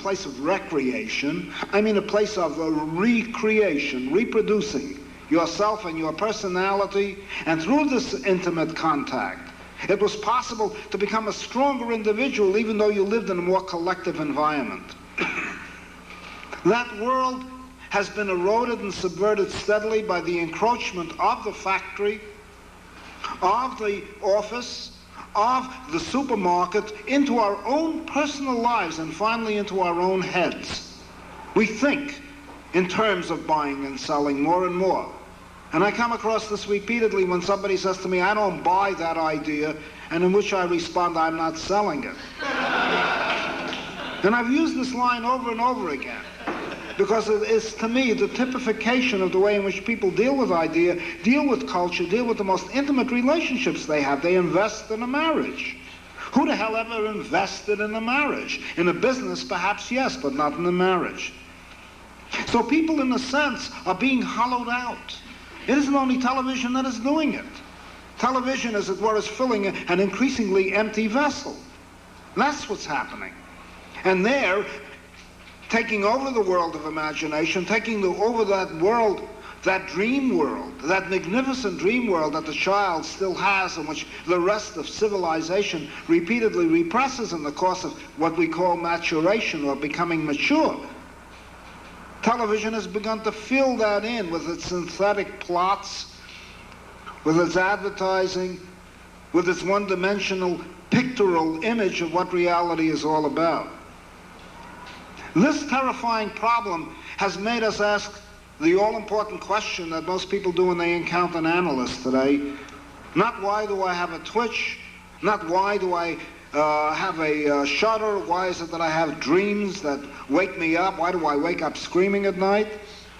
place of recreation. I mean a place of recreation, reproducing yourself and your personality. And through this intimate contact, it was possible to become a stronger individual even though you lived in a more collective environment. That world has been eroded and subverted steadily by the encroachment of the factory, of the office, of the supermarket into our own personal lives and finally into our own heads. We think in terms of buying and selling more and more. And I come across this repeatedly when somebody says to me, I don't buy that idea, and in which I respond, I'm not selling it. And I've used this line over and over again, because it is, to me, the typification of the way in which people deal with idea, deal with culture, deal with the most intimate relationships they have. They invest in a marriage. Who the hell ever invested in a marriage? In a business, perhaps, yes, but not in a marriage. So people, in a sense, are being hollowed out. It isn't only television that is doing it. Television, as it were, is filling an increasingly empty vessel. That's what's happening. And there, taking over the world of imagination, taking over that world, that dream world, that magnificent dream world that the child still has and which the rest of civilization repeatedly represses in the course of what we call maturation or becoming mature. Television has begun to fill that in with its synthetic plots, with its advertising, with its one-dimensional pictorial image of what reality is all about. This terrifying problem has made us ask the all-important question that most people do when they encounter an analyst today. Not why do I have a twitch, not why do I have a shudder, why is it that I have dreams that wake me up, why do I wake up screaming at night?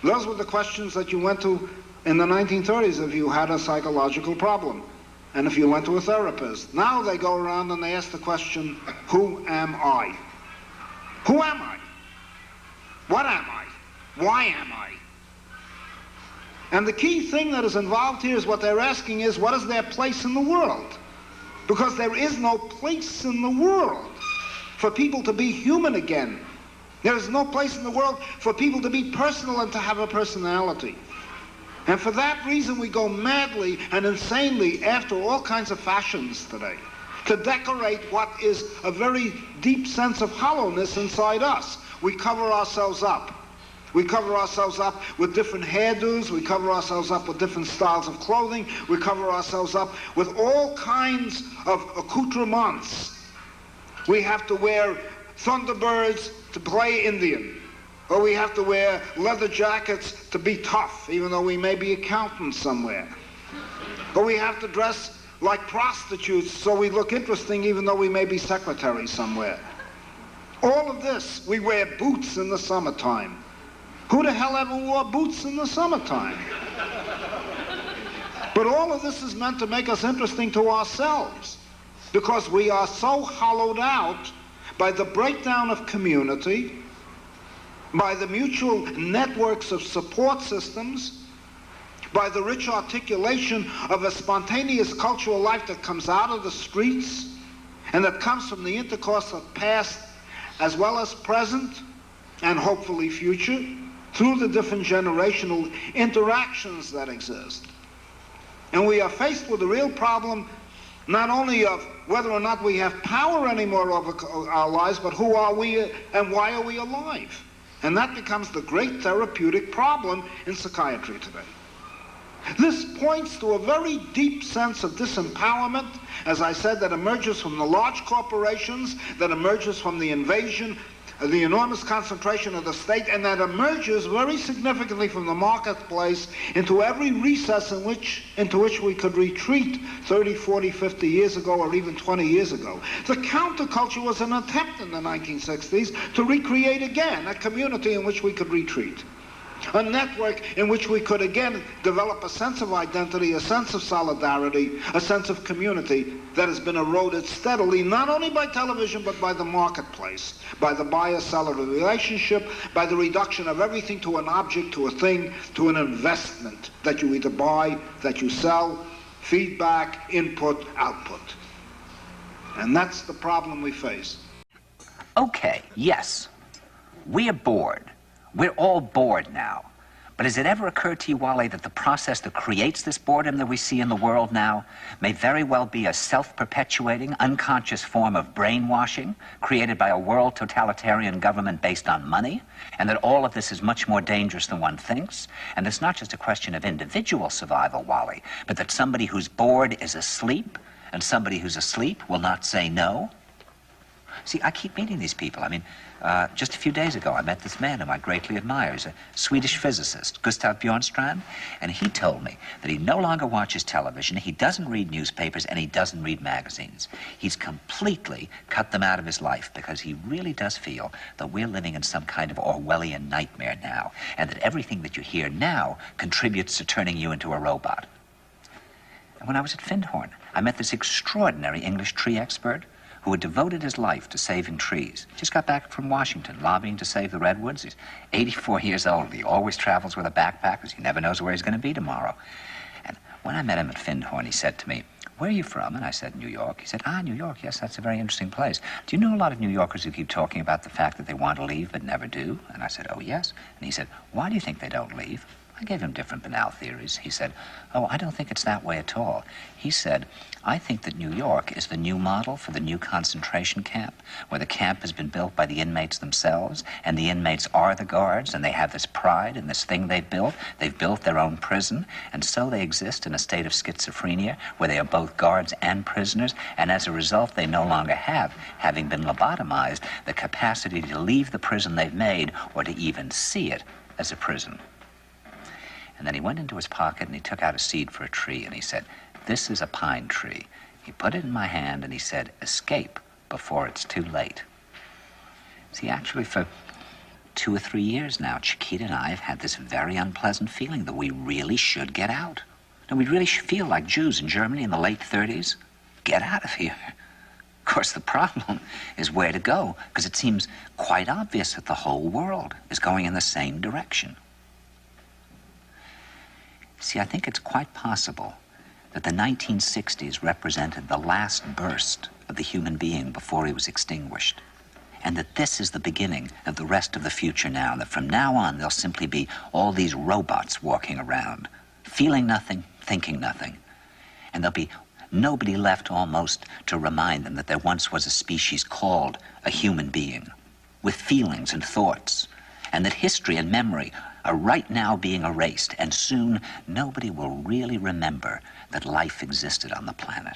Those were the questions that you went to in the 1930s if you had a psychological problem, and if you went to a therapist. Now they go around and they ask the question, who am I? Who am I? What am I? Why am I? And the key thing that is involved here is what they're asking is, what is their place in the world? Because there is no place in the world for people to be human again. There is no place in the world for people to be personal and to have a personality. And for that reason we go madly and insanely after all kinds of fashions today, to decorate what is a very deep sense of hollowness inside us. We cover ourselves up. We cover ourselves up with different hairdos. We cover ourselves up with different styles of clothing. We cover ourselves up with all kinds of accoutrements. We have to wear Thunderbirds to play Indian. Or we have to wear leather jackets to be tough, even though we may be accountants somewhere. Or we have to dress like prostitutes so we look interesting, even though we may be secretaries somewhere. All of this, we wear boots in the summertime. Who the hell ever wore boots in the summertime? But all of this is meant to make us interesting to ourselves, because we are so hollowed out by the breakdown of community, by the mutual networks of support systems, by the rich articulation of a spontaneous cultural life that comes out of the streets and that comes from the intercourse of past as well as present and hopefully future, through the different generational interactions that exist. And we are faced with the real problem not only of whether or not we have power anymore over our lives, but who are we and why are we alive? And that becomes the great therapeutic problem in psychiatry today. This points to a very deep sense of disempowerment, as I said, that emerges from the large corporations, that emerges from the invasion, the enormous concentration of the state, and that emerges very significantly from the marketplace into every recess into which we could retreat 30, 40, 50 years ago, or even 20 years ago. The counterculture was an attempt in the 1960s to recreate again a community in which we could retreat. A network in which we could again develop a sense of identity, a sense of solidarity, a sense of community that has been eroded steadily, not only by television, but by the marketplace, by the buyer-seller relationship, by the reduction of everything to an object, to a thing, to an investment that you either buy, that you sell, feedback, input, output. And that's the problem we face. Okay, yes. We're bored. We're all bored now. But has it ever occurred to you, Wally, that the process that creates this boredom that we see in the world now may very well be a self-perpetuating, unconscious form of brainwashing created by a world totalitarian government based on money, and that all of this is much more dangerous than one thinks, and it's not just a question of individual survival, Wally, but that somebody who's bored is asleep, and somebody who's asleep will not say no? See, I keep meeting these people. I mean, just a few days ago, I met this man whom I greatly admire. He's a Swedish physicist, Gustav Bjornstrand, and he told me that he no longer watches television, he doesn't read newspapers, and he doesn't read magazines. He's completely cut them out of his life because he really does feel that we're living in some kind of Orwellian nightmare now, and that everything that you hear now contributes to turning you into a robot. And when I was at Findhorn, I met this extraordinary English tree expert who had devoted his life to saving trees. Just got back from Washington, lobbying to save the redwoods. He's 84 years old. He always travels with a backpack because he never knows where he's going to be tomorrow. And when I met him at Findhorn, he said to me, "Where are you from?" And I said, "New York." He said, "Ah, New York, yes, that's a very interesting place. Do you know a lot of New Yorkers who keep talking about the fact that they want to leave but never do?" And I said, "Oh, yes." And he said, "Why do you think they don't leave?" I gave him different banal theories. He said, "Oh, I don't think it's that way at all." He said, "I think that New York is the new model for the new concentration camp, where the camp has been built by the inmates themselves, and the inmates are the guards, and they have this pride in this thing they've built. They've built their own prison, and so they exist in a state of schizophrenia, where they are both guards and prisoners, and as a result, they no longer have, having been lobotomized, the capacity to leave the prison they've made, or to even see it as a prison." And then he went into his pocket and he took out a seed for a tree and he said, "This is a pine tree." He put it in my hand and he said, "Escape before it's too late." See, actually for 2 or 3 years now, Chiquita and I have had this very unpleasant feeling that we really should get out. And we really should feel like Jews in Germany in the late 30s. Get out of here. Of course, the problem is where to go, because it seems quite obvious that the whole world is going in the same direction. See, I think it's quite possible that the 1960s represented the last burst of the human being before he was extinguished, and that this is the beginning of the rest of the future now, and that from now on there'll simply be all these robots walking around, feeling nothing, thinking nothing, and there'll be nobody left almost to remind them that there once was a species called a human being, with feelings and thoughts, and that history and memory are right now being erased, and soon nobody will really remember that life existed on the planet.